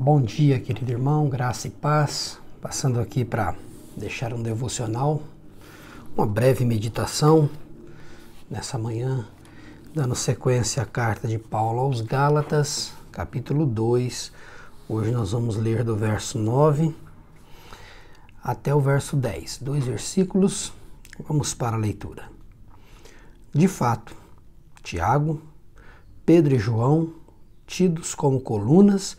Bom dia, querido irmão, graça e paz. Passando aqui para deixar um devocional, uma breve meditação nessa manhã, dando sequência à carta de Paulo aos Gálatas, capítulo 2. Hoje nós vamos ler do verso 9 até o verso 10. 2 versículos, vamos para a leitura. De fato, Tiago, Pedro e João, tidos como colunas,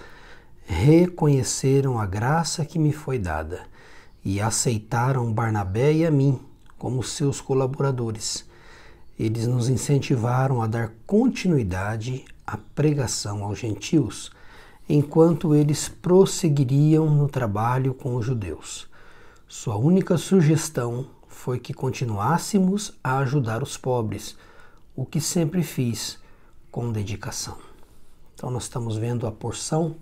reconheceram a graça que me foi dada e aceitaram Barnabé e a mim como seus colaboradores. Eles nos incentivaram a dar continuidade à pregação aos gentios, enquanto eles prosseguiriam no trabalho com os judeus. Sua única sugestão foi que continuássemos a ajudar os pobres, o que sempre fiz com dedicação. Então nós estamos vendo a porção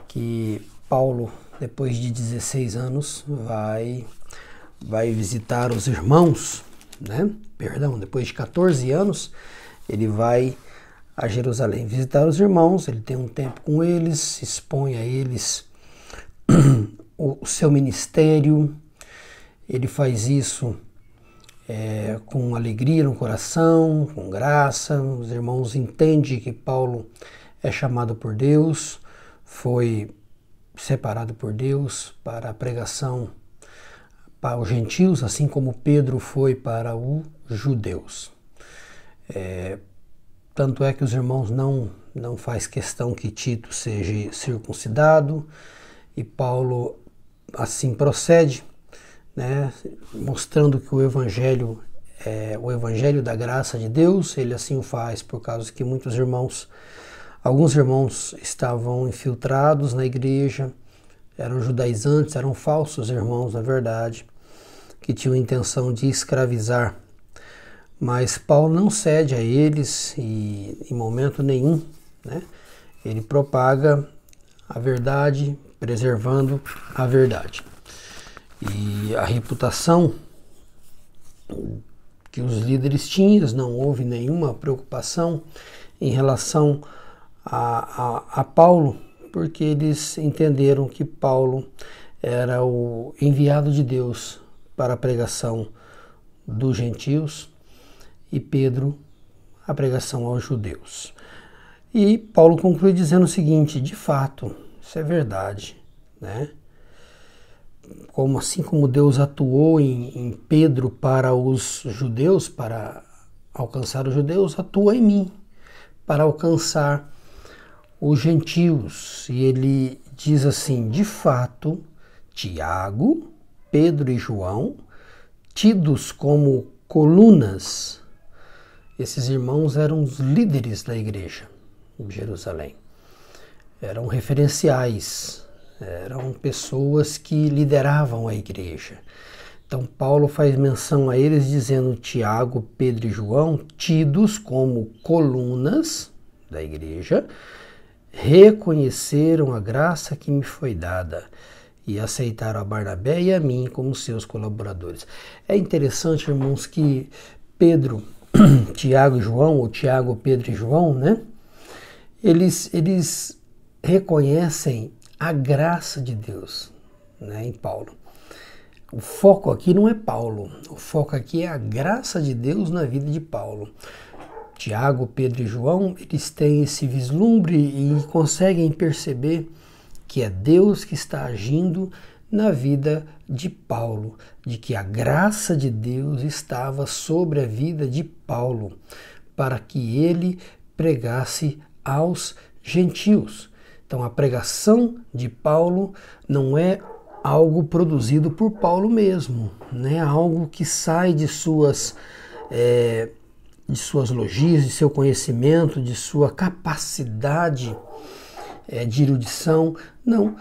que Paulo, depois de 16 anos, vai visitar os irmãos, né? Depois de 14 anos, ele vai a Jerusalém visitar os irmãos, ele tem um tempo com eles, expõe a eles o seu ministério, ele faz isso com alegria no coração, com graça. Os irmãos entendem que Paulo é chamado por Deus, foi separado por Deus para a pregação para os gentios, assim como Pedro foi para os judeus. Tanto é que os irmãos não faz questão que Tito seja circuncidado, e Paulo assim procede, né, mostrando que o evangelho é o evangelho da graça de Deus. Ele assim o faz por causa que alguns irmãos estavam infiltrados na igreja, eram judaizantes, eram falsos irmãos, na verdade, que tinham intenção de escravizar. Mas Paulo não cede a eles e, em momento nenhum, né, ele propaga a verdade, preservando a verdade. E a reputação que os líderes tinham, não houve nenhuma preocupação em relação a Paulo, porque eles entenderam que Paulo era o enviado de Deus para a pregação dos gentios e Pedro a pregação aos judeus. E Paulo conclui dizendo o seguinte: de fato, isso é verdade, né? Assim como Deus atuou em Pedro para os judeus, para alcançar os judeus, atua em mim para alcançar os gentios. E ele diz assim: de fato, Tiago, Pedro e João, tidos como colunas, esses irmãos eram os líderes da igreja em Jerusalém, eram referenciais, eram pessoas que lideravam a igreja. Então Paulo faz menção a eles dizendo: Tiago, Pedro e João, tidos como colunas da igreja, reconheceram a graça que me foi dada e aceitaram a Barnabé e a mim como seus colaboradores. É interessante, irmãos, que Pedro, Tiago e João, ou Tiago, Pedro e João, né? Eles reconhecem a graça de Deus, né, em Paulo. O foco aqui não é Paulo, o foco aqui é a graça de Deus na vida de Paulo. Tiago, Pedro e João, eles têm esse vislumbre e conseguem perceber que é Deus que está agindo na vida de Paulo, de que a graça de Deus estava sobre a vida de Paulo, para que ele pregasse aos gentios. Então a pregação de Paulo não é algo produzido por Paulo mesmo, né? Algo que sai de suas logias, de seu conhecimento, de sua capacidade de erudição. Não,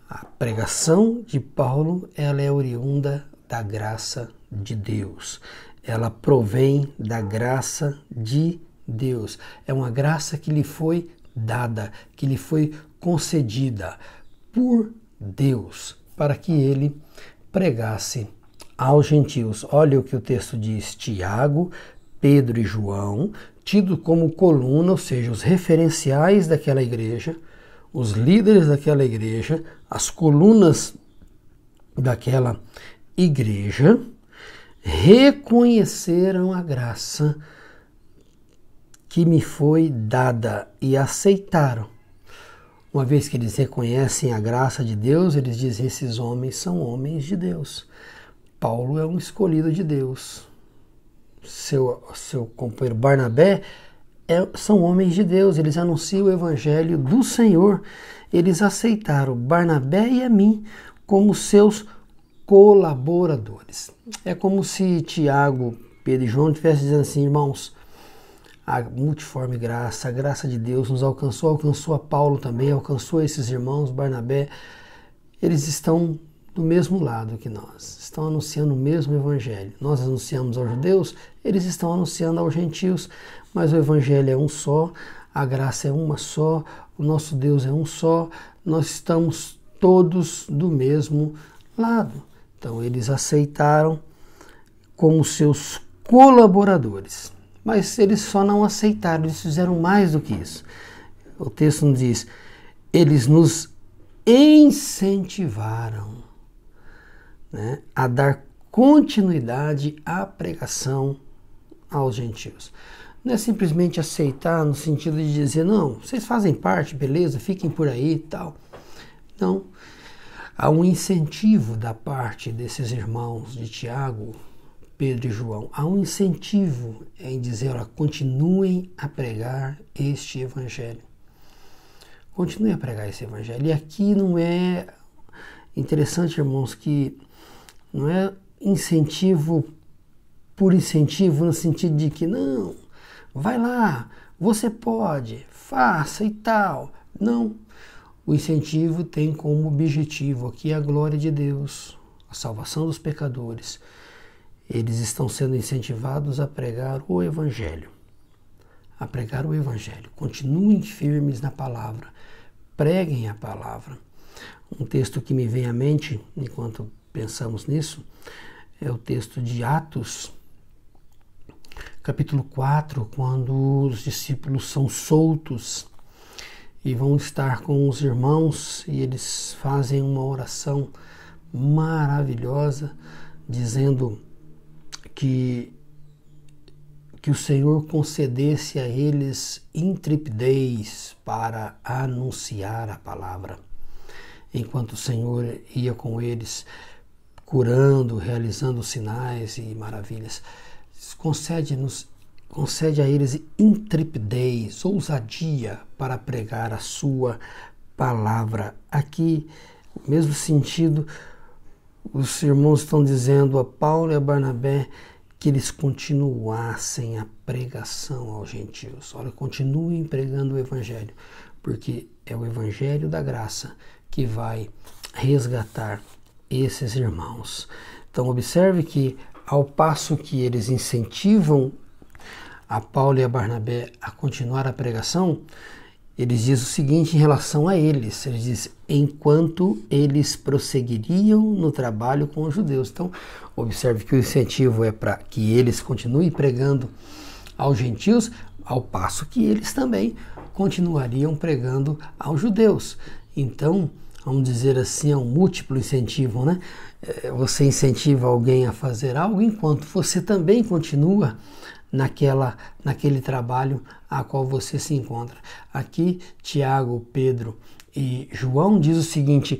a pregação de Paulo, ela é oriunda da graça de Deus, ela provém da graça de Deus, é uma graça que lhe foi dada, que lhe foi concedida por Deus, para que ele pregasse aos gentios. Olha o que o texto diz: Tiago, Pedro e João, tido como coluna, ou seja, os referenciais daquela igreja, os líderes daquela igreja, as colunas daquela igreja, reconheceram a graça que me foi dada e aceitaram. Uma vez que eles reconhecem a graça de Deus, eles dizem: esses homens são homens de Deus. Paulo é um escolhido de Deus. Seu companheiro Barnabé são homens de Deus, eles anunciam o evangelho do Senhor. Eles aceitaram Barnabé e a mim como seus colaboradores. É como se Tiago, Pedro e João estivessem dizendo assim: irmãos, a multiforme graça, a graça de Deus nos alcançou a Paulo também, alcançou esses irmãos, Barnabé. Eles estão do mesmo lado que nós, estão anunciando o mesmo evangelho. Nós anunciamos aos judeus, eles estão anunciando aos gentios, mas o evangelho é um só, a graça é uma só, o nosso Deus é um só, nós estamos todos do mesmo lado. Então eles aceitaram como seus colaboradores, mas eles só não aceitaram, eles fizeram mais do que isso. O texto nos diz: eles nos incentivaram, né, a dar continuidade à pregação aos gentios. Não é simplesmente aceitar no sentido de dizer: não, vocês fazem parte, beleza, fiquem por aí e tal. Não. Há um incentivo da parte desses irmãos de Tiago, Pedro e João. Há um incentivo em dizer: olha, continuem a pregar este evangelho. Continuem a pregar esse evangelho. E aqui não é interessante, irmãos, que não é incentivo por incentivo, no sentido de que não, vai lá, você pode, faça e tal. Não. O incentivo tem como objetivo aqui a glória de Deus, a salvação dos pecadores. Eles estão sendo incentivados a pregar o evangelho. A pregar o evangelho. Continuem firmes na palavra. Preguem a palavra. Um texto que me vem à mente, enquanto pensamos nisso, é o texto de Atos, capítulo 4, quando os discípulos são soltos e vão estar com os irmãos, e eles fazem uma oração maravilhosa, dizendo que o Senhor concedesse a eles intrepidez para anunciar a palavra. Enquanto o Senhor ia com eles, curando, realizando sinais e maravilhas, concede a eles intrepidez, ousadia para pregar a sua palavra. Aqui, no mesmo sentido, os irmãos estão dizendo a Paulo e a Barnabé que eles continuassem a pregação aos gentios. Olha, continuem pregando o evangelho, porque é o evangelho da graça que vai resgatar esses irmãos. Então observe que, ao passo que eles incentivam a Paulo e a Barnabé a continuar a pregação, eles dizem o seguinte em relação a eles: eles dizem, enquanto eles prosseguiriam no trabalho com os judeus. Então, observe que o incentivo é para que eles continuem pregando aos gentios, ao passo que eles também continuariam pregando aos judeus. Então, vamos dizer assim, é um múltiplo incentivo, né? Você incentiva alguém a fazer algo enquanto você também continua naquele trabalho a qual você se encontra. Aqui, Tiago, Pedro e João diz o seguinte: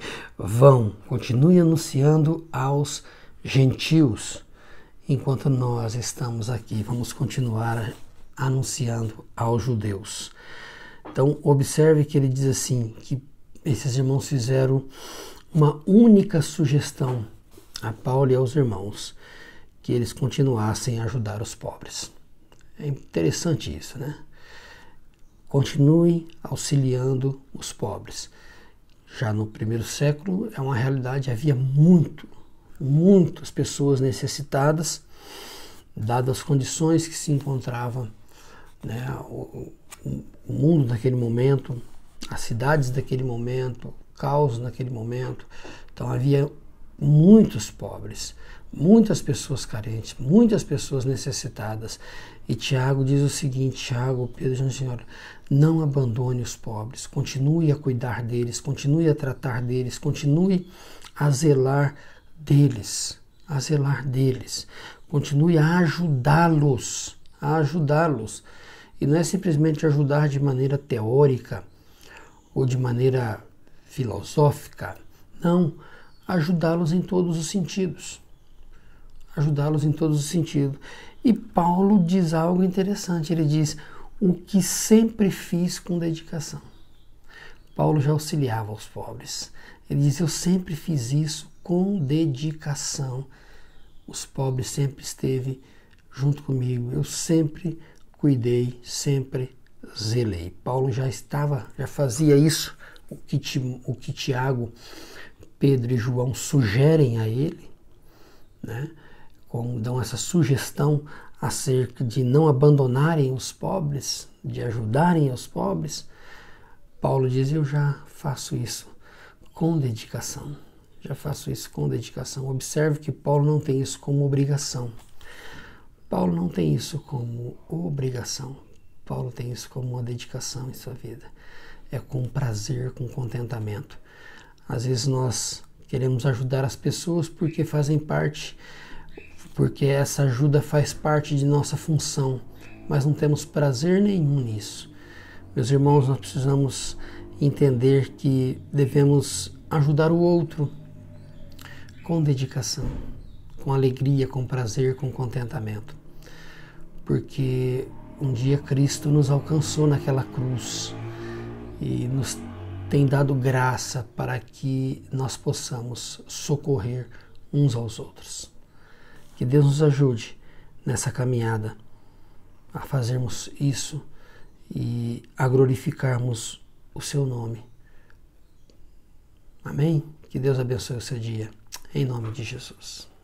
continue anunciando aos gentios, enquanto nós estamos aqui, vamos continuar anunciando aos judeus. Então, observe que ele diz assim, que esses irmãos fizeram uma única sugestão a Paulo e aos irmãos, que eles continuassem a ajudar os pobres. É interessante isso, né? Continuem auxiliando os pobres. Já no primeiro século é uma realidade, havia muitas pessoas necessitadas, dadas as condições que se encontrava, né, o mundo naquele momento, as cidades daquele momento, o caos naquele momento. Então havia muitos pobres, muitas pessoas carentes, muitas pessoas necessitadas. E Tiago diz o seguinte, Tiago, Pedro, Senhor, não abandone os pobres, continue a cuidar deles, continue a tratar deles, continue a zelar deles, continue a ajudá-los, E não é simplesmente ajudar de maneira teórica ou de maneira filosófica, não, ajudá-los em todos os sentidos. E Paulo diz algo interessante, ele diz, o que sempre fiz com dedicação. Paulo já auxiliava os pobres. Ele diz, eu sempre fiz isso com dedicação. Os pobres sempre esteve junto comigo, eu sempre cuidei, sempre zelei. Paulo já fazia isso, o que Tiago, Pedro e João sugerem a ele, né? Como dão essa sugestão acerca de não abandonarem os pobres, de ajudarem os pobres. Paulo diz, eu já faço isso com dedicação. Observe que Paulo não tem isso como obrigação. Paulo tem isso como uma dedicação em sua vida. É com prazer, com contentamento. Às vezes nós queremos ajudar as pessoas porque essa ajuda faz parte de nossa função, mas não temos prazer nenhum nisso. Meus irmãos, nós precisamos entender que devemos ajudar o outro com dedicação, com alegria, com prazer, com contentamento. Porque um dia Cristo nos alcançou naquela cruz e nos tem dado graça para que nós possamos socorrer uns aos outros. Que Deus nos ajude nessa caminhada a fazermos isso e a glorificarmos o seu nome. Amém? Que Deus abençoe o seu dia. Em nome de Jesus.